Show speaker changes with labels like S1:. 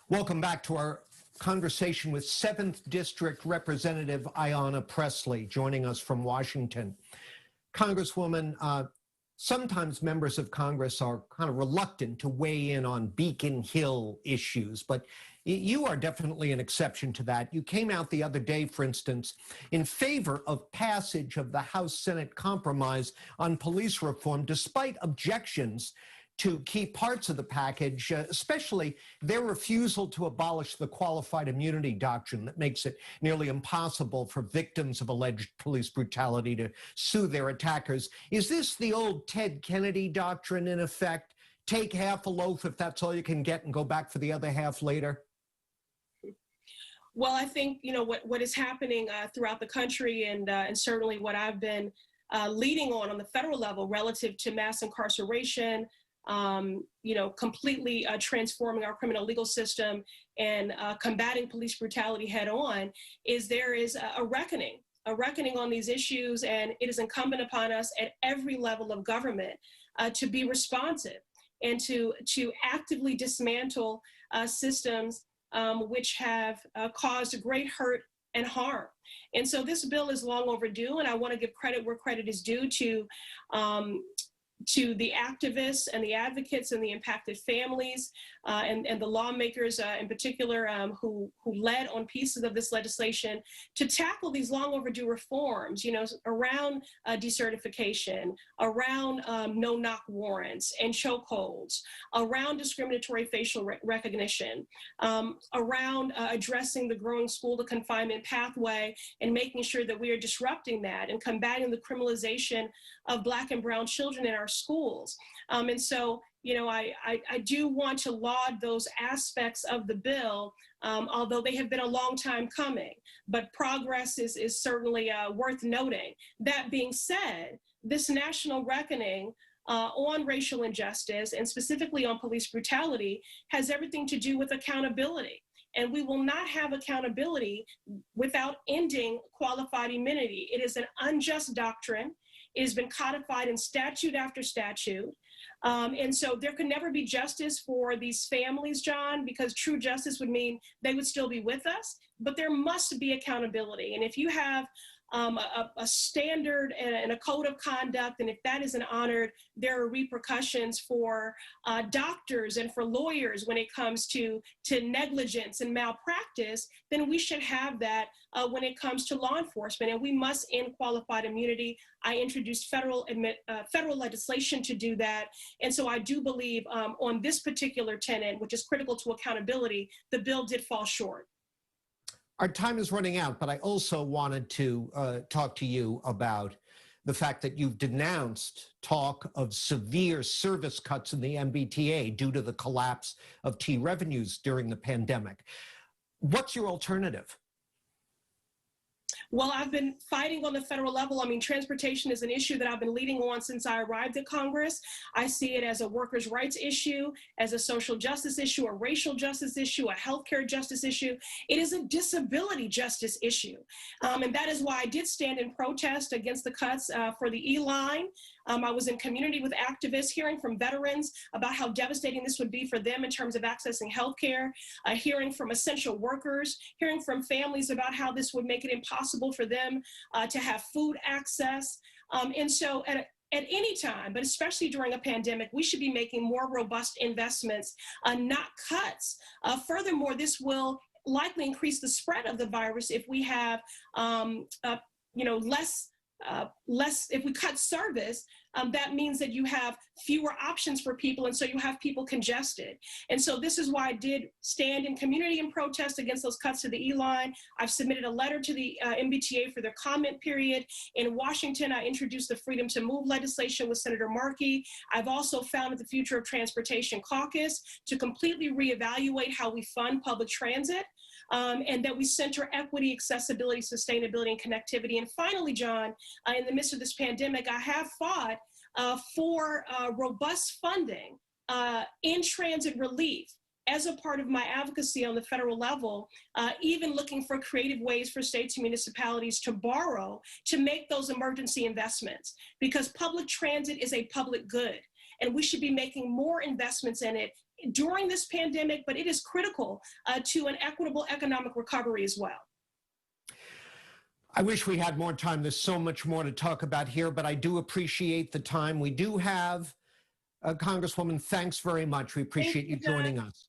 S1: Welcome back to our conversation with 7th District Representative Ayanna Pressley, joining us from Washington. Congresswoman, sometimes members of Congress are kind of reluctant to weigh in on Beacon Hill issues, but you are definitely an exception to that. You came out the other day, for instance, in favor of passage of the House-Senate compromise on police reform, despite objections to key parts of the package, especially their refusal to abolish the qualified immunity doctrine that makes it nearly impossible for victims of alleged police brutality to sue their attackers. Is this the old Ted Kennedy doctrine in effect? Take half a loaf if that's all you can get and go back for the other half later?
S2: Well, I think, what is happening throughout the country and certainly what I've been leading on the federal level relative to mass incarceration, completely transforming our criminal legal system and combating police brutality head on, is there is a reckoning on these issues. And it is incumbent upon us at every level of government to be responsive and to actively dismantle systems which have caused great hurt and harm. And so this bill is long overdue, and I want to give credit where credit is due to the activists and the advocates and the impacted families and the lawmakers in particular who led on pieces of this legislation to tackle these long overdue reforms, around decertification, around no-knock warrants and chokeholds, around discriminatory facial recognition, around addressing the growing school to confinement pathway and making sure that we are disrupting that and combating the criminalization of Black and brown children in our schools. And so, I do want to laud those aspects of the bill, although they have been a long time coming. But progress is certainly worth noting. That being said, this national reckoning on racial injustice and specifically on police brutality has everything to do with accountability. And we will not have accountability without ending qualified immunity. It is an unjust doctrine. It has been codified in statute after statute. And so there can never be justice for these families, John, because true justice would mean they would still be with us, but there must be accountability. And if you have a standard and a code of conduct, and if that isn't honored, there are repercussions for doctors and for lawyers when it comes to negligence and malpractice, then we should have that when it comes to law enforcement, and we must end qualified immunity. I introduced federal legislation to do that, and so I do believe on this particular tenet, which is critical to accountability, the bill did fall short.
S1: Our time is running out, but I also wanted to talk to you about the fact that you've denounced talk of severe service cuts in the MBTA due to the collapse of T revenues during the pandemic. What's your alternative?
S2: Well, I've been fighting on the federal level. I mean, transportation is an issue that I've been leading on since I arrived at Congress. I see it as a workers' rights issue, as a social justice issue, a racial justice issue, a healthcare justice issue. It is a disability justice issue. And that is why I did stand in protest against the cuts for the E-line. I was in community with activists, hearing from veterans about how devastating this would be for them in terms of accessing healthcare, hearing from essential workers, hearing from families about how this would make it impossible for them to have food access. And so at any time, but especially during a pandemic, we should be making more robust investments, not cuts. Furthermore, this will likely increase the spread of the virus if we have, less, if we cut service, that means that you have fewer options for people, and so you have people congested. And so this is why I did stand in community and protest against those cuts to the E-line. I've submitted a letter to the MBTA for their comment period. In Washington, I introduced the Freedom to Move legislation with Senator Markey. I've also founded the Future of Transportation Caucus to completely reevaluate how we fund public transit. And that we center equity, accessibility, sustainability, and connectivity. And finally, John, in the midst of this pandemic, I have fought for robust funding in transit relief as a part of my advocacy on the federal level, even looking for creative ways for states and municipalities to borrow to make those emergency investments, because public transit is a public good. And we should be making more investments in it during this pandemic, but it is critical to an equitable economic recovery as well.
S1: I wish we had more time. There's so much more to talk about here, but I do appreciate the time we do have. Congresswoman, thanks very much. We appreciate you joining us.